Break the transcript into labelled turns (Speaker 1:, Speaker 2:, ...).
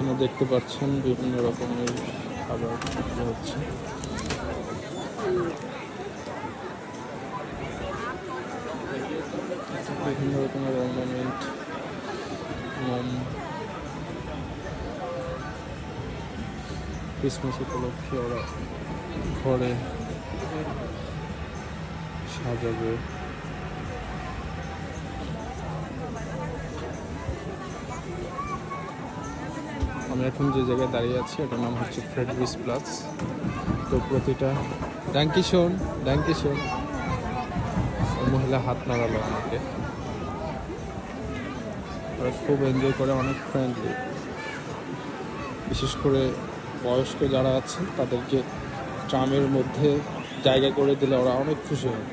Speaker 1: এখানে দেখতে পাচ্ছেন বিভিন্ন রকমের খাবার হচ্ছে। বিভিন্ন রকমের অর্নামেন্ট, মোম, ক্রিসমাস উপলক্ষে ওরা ঘরে সাজাবে। আমি এখন যে জায়গায় দাঁড়িয়ে আছি এটার নাম হচ্ছে ফ্রেডরিস প্লাস। তো প্রতিটা ড্যাঙ্কিশন মহিলা হাত নাড়ালো আমাকে। ওরা খুব এনজয় করে, অনেক ফ্রেন্ডলি। বিশেষ করে বয়স্ক যারা আছে তাদেরকে ট্রামের মধ্যে জায়গা করে দিলে ওরা অনেক খুশি হয়।